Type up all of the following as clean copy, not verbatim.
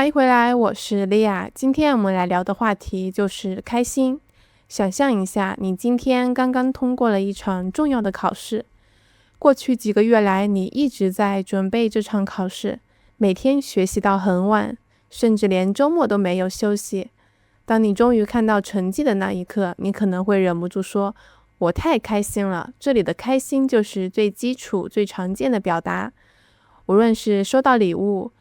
欢迎回来，我是莉亚。今天我们来聊的话题就是开心。想象一下，你今天刚刚通过了一场重要的考试，过去几个月来，你一直在准备这场考试，每天学习到很晚，甚至连周末都没有休息。当你终于看到成绩的那一刻，你可能会忍不住说：“我太开心了。”这里的开心就是最基础、最常见的表达。无论是收到礼物，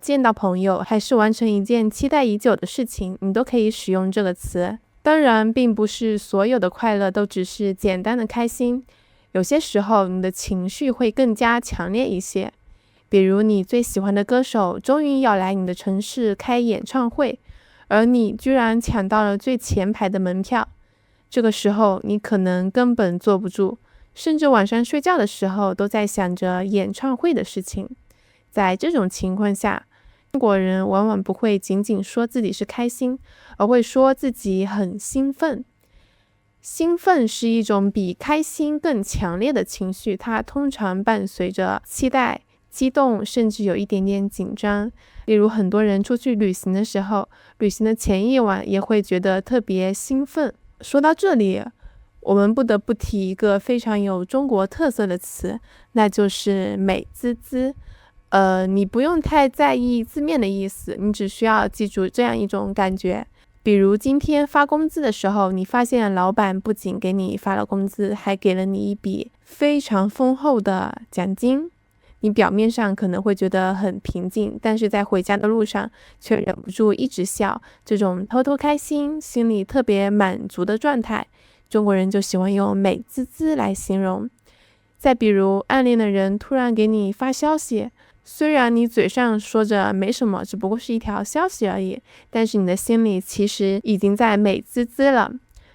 见到朋友，还是完成一件期待已久的事情，你都可以使用这个词。当然，并不是所有的快乐都只是简单的开心，有些时候你的情绪会更加强烈一些。比如你最喜欢的歌手终于要来你的城市开演唱会，而你居然抢到了最前排的门票。这个时候你可能根本坐不住，甚至晚上睡觉的时候都在想着演唱会的事情。在这种情况下，中国人往往不会仅仅说自己是开心，而会说自己很兴奋。兴奋是一种比开心更强烈的情绪，它通常伴随着期待、激动，甚至有一点点紧张。例如很多人出去旅行的时候，旅行的前一晚也会觉得特别兴奋。说到这里，我们不得不提一个非常有中国特色的词，那就是美滋滋。你不用太在意字面的意思，你只需要记住这样一种感觉。比如今天发工资的时候，你发现老板不仅给你发了工资，还给了你一笔非常丰厚的奖金。你表面上可能会觉得很平静，但是在回家的路上却忍不住一直笑。这种偷偷开心、心里特别满足的状态，中国人就喜欢用美滋滋来形容。再比如暗恋的人突然给你发消息，虽然你嘴上说着没什么，只不过是一条消息而已，但是你的心里其实已经在美滋滋了。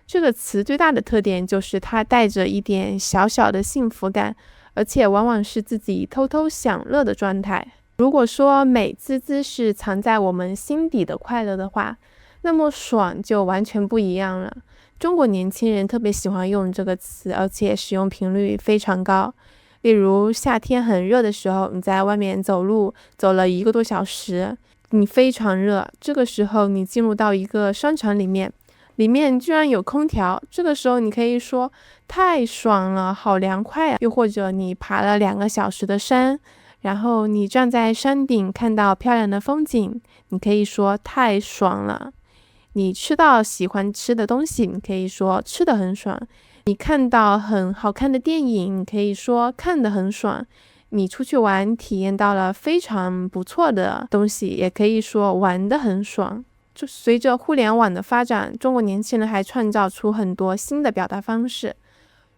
这个词最大的特点就是它带着一点小小的幸福感，而且往往是自己偷偷享乐的状态。如果说美滋滋是藏在我们心底的快乐的话，那么爽就完全不一样了。中国年轻人特别喜欢用这个词，而且使用频率非常高。例如夏天很热的时候，你在外面走路走了1个多小时，你非常热，这个时候你进入到一个商场里面居然有空调，这个时候你可以说太爽了，好凉快啊。又或者你爬了2个小时的山，然后你站在山顶看到漂亮的风景，你可以说太爽了。你吃到喜欢吃的东西，你可以说吃得很爽。你看到很好看的电影，你可以说看得很爽。你出去玩体验到了非常不错的东西，也可以说玩得很爽。就随着互联网的发展，中国年轻人还创造出很多新的表达方式，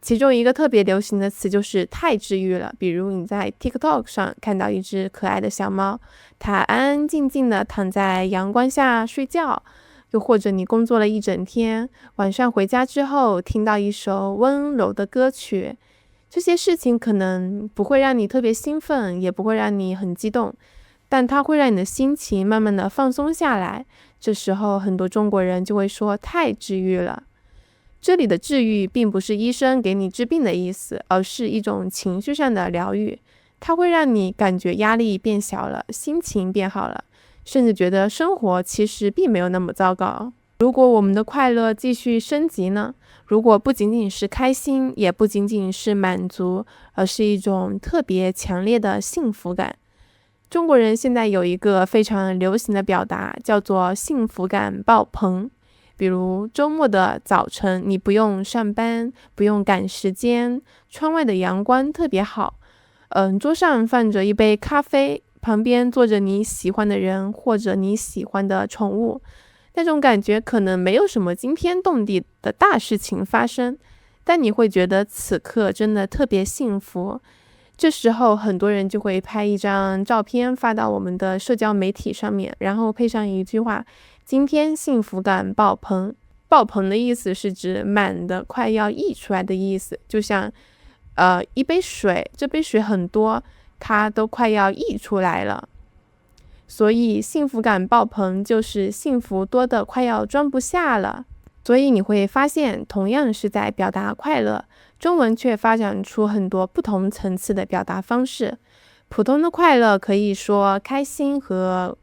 其中一个特别流行的词就是太治愈了。比如你在 TikTok 上看到一只可爱的小猫，它安安静静地躺在阳光下睡觉，又或者你工作了一整天，晚上回家之后听到一首温柔的歌曲，这些事情可能不会让你特别兴奋，也不会让你很激动，但它会让你的心情慢慢的放松下来。这时候很多中国人就会说太治愈了。这里的治愈并不是医生给你治病的意思，而是一种情绪上的疗愈，它会让你感觉压力变小了，心情变好了，甚至觉得生活其实并没有那么糟糕。如果我们的快乐继续升级呢？如果不仅仅是开心，也不仅仅是满足，而是一种特别强烈的幸福感。中国人现在有一个非常流行的表达，叫做幸福感爆棚。比如周末的早晨，你不用上班，不用赶时间，窗外的阳光特别好，桌上放着一杯咖啡，旁边坐着你喜欢的人或者你喜欢的宠物，那种感觉可能没有什么惊天动地的大事情发生，但你会觉得此刻真的特别幸福。这时候很多人就会拍一张照片发到我们的社交媒体上面，然后配上一句话：今天幸福感爆棚。爆棚的意思是指满的快要溢出来的意思，就像一杯水，这杯水很多，它都快要溢出来了。所以幸福感爆棚就是幸福多的快要装不下了。所以你会发现，同样是在表达快乐，中文却发展出很多不同层次的表达方式。普通的快乐可以说开心和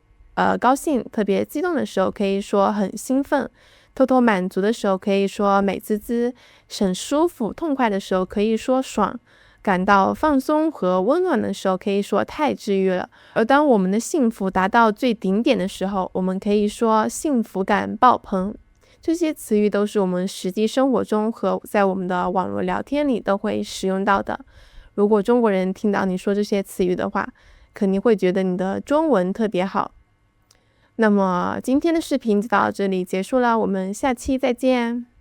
高兴、特别激动的时候，可以说很兴奋；偷偷满足的时候，可以说美滋滋；很舒服、痛快的时候，可以说爽；感到放松和温暖的时候，可以说太治愈了。而当我们的幸福达到最顶点的时候，我们可以说幸福感爆棚。这些词语都是我们实际生活中和在我们的网络聊天里都会使用到的。如果中国人听到你说这些词语的话，肯定会觉得你的中文特别好。那么今天的视频就到这里结束了，我们下期再见。